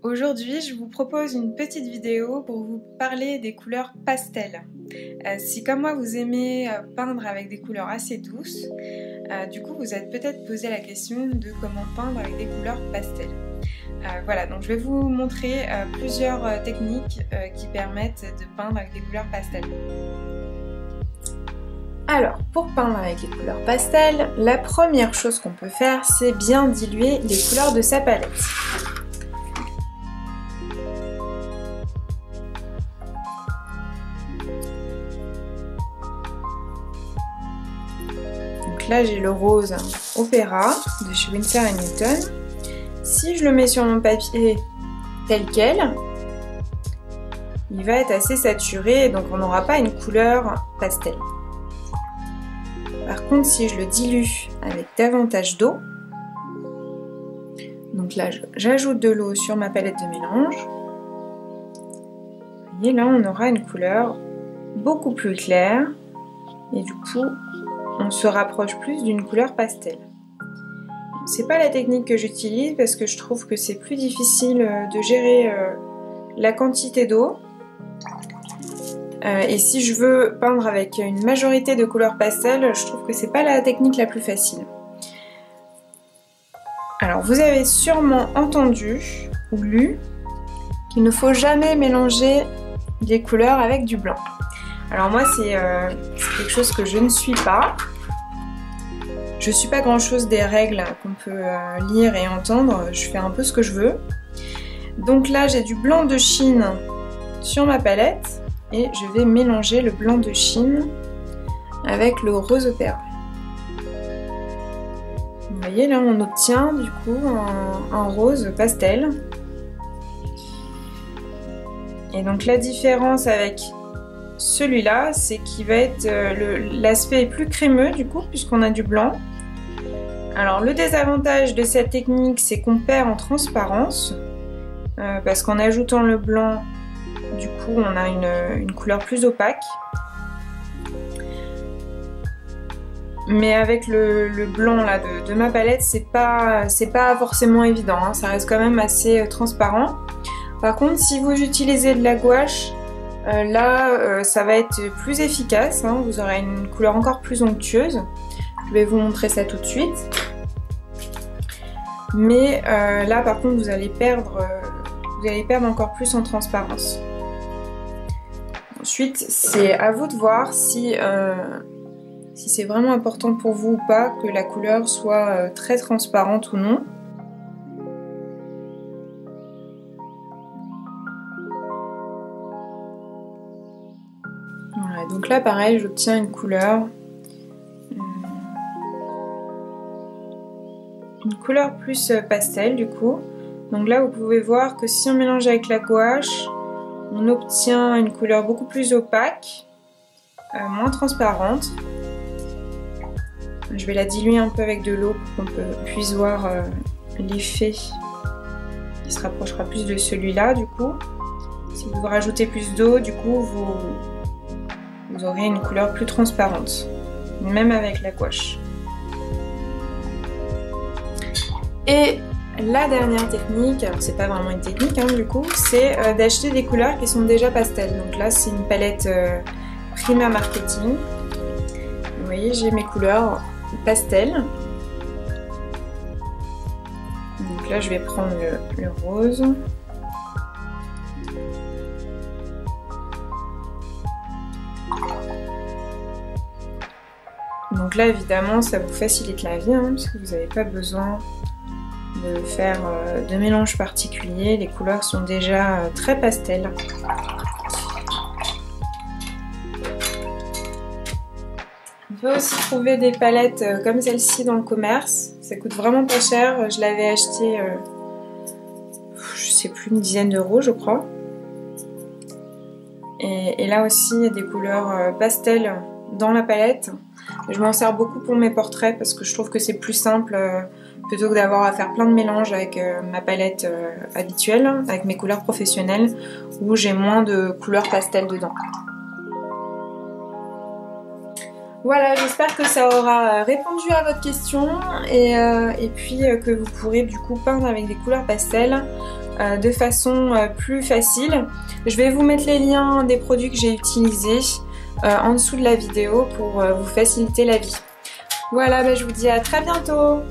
Aujourd'hui, je vous propose une petite vidéo pour vous parler des couleurs pastel. Si comme moi vous aimez peindre avec des couleurs assez douces, du coup vous êtes peut-être posé la question de comment peindre avec des couleurs pastel. Voilà, donc je vais vous montrer plusieurs techniques qui permettent de peindre avec des couleurs pastel. Alors, pour peindre avec les couleurs pastel, la première chose qu'on peut faire, c'est bien diluer les couleurs de sa palette. Donc là, j'ai le rose Opéra de chez Winsor & Newton. Si je le mets sur mon papier tel quel, il va être assez saturé, donc on n'aura pas une couleur pastel. Par contre, si je le dilue avec davantage d'eau, donc là j'ajoute de l'eau sur ma palette de mélange, vous voyez là on aura une couleur beaucoup plus claire et du coup on se rapproche plus d'une couleur pastel. C'est pas la technique que j'utilise parce que je trouve que c'est plus difficile de gérer la quantité d'eau. Et si je veux peindre avec une majorité de couleurs pastel, je trouve que c'est pas la technique la plus facile. Alors vous avez sûrement entendu ou lu qu'il ne faut jamais mélanger des couleurs avec du blanc. Alors moi c'est quelque chose que je ne suis pas. Je suis pas grand chose des règles qu'on peut lire et entendre, je fais un peu ce que je veux. Donc là j'ai du blanc de Chine sur ma palette et je vais mélanger le blanc de Chine avec le rose Opéra. Vous voyez là on obtient du coup un rose pastel. Et donc la différence avec celui-là, c'est qu'il va être l'aspect est plus crémeux du coup puisqu'on a du blanc. Alors le désavantage de cette technique, c'est qu'on perd en transparence parce qu'en ajoutant le blanc, du coup on a une couleur plus opaque. Mais avec le blanc là de ma palette, c'est pas forcément évident, hein, ça reste quand même assez transparent. Par contre, si vous utilisez de la gouache, là ça va être plus efficace, hein, vous aurez une couleur encore plus onctueuse. Je vais vous montrer ça tout de suite. Mais là par contre vous allez perdre encore plus en transparence. Ensuite, c'est à vous de voir si c'est vraiment important pour vous ou pas que la couleur soit très transparente ou non. Voilà, donc là pareil, j'obtiens une couleur plus pastel du coup. Donc là vous pouvez voir que si on mélange avec la gouache, on obtient une couleur beaucoup plus opaque, moins transparente. Je vais la diluer un peu avec de l'eau pour qu'on puisse voir l'effet qui se rapprochera plus de celui-là du coup. Si vous rajoutez plus d'eau, du coup vous aurez une couleur plus transparente, même avec la gouache. Et la dernière technique, alors c'est pas vraiment une technique hein, du coup, c'est d'acheter des couleurs qui sont déjà pastel. Donc là c'est une palette Prima Marketing. Vous voyez j'ai mes couleurs pastel. Donc là je vais prendre le rose. Donc là évidemment ça vous facilite la vie hein, parce que vous n'avez pas besoin de faire de mélange particulier, les couleurs sont déjà très pastel. On peut aussi trouver des palettes comme celle-ci dans le commerce, ça coûte vraiment pas cher, je l'avais acheté je sais plus une dizaine d'euros je crois. Et là aussi il y a des couleurs pastel dans la palette. Je m'en sers beaucoup pour mes portraits parce que je trouve que c'est plus simple plutôt que d'avoir à faire plein de mélanges avec ma palette habituelle, avec mes couleurs professionnelles où j'ai moins de couleurs pastel dedans. Voilà, j'espère que ça aura répondu à votre question et puis que vous pourrez du coup peindre avec des couleurs pastel de façon plus facile. Je vais vous mettre les liens des produits que j'ai utilisés en dessous de la vidéo pour vous faciliter la vie. Voilà, je vous dis à très bientôt!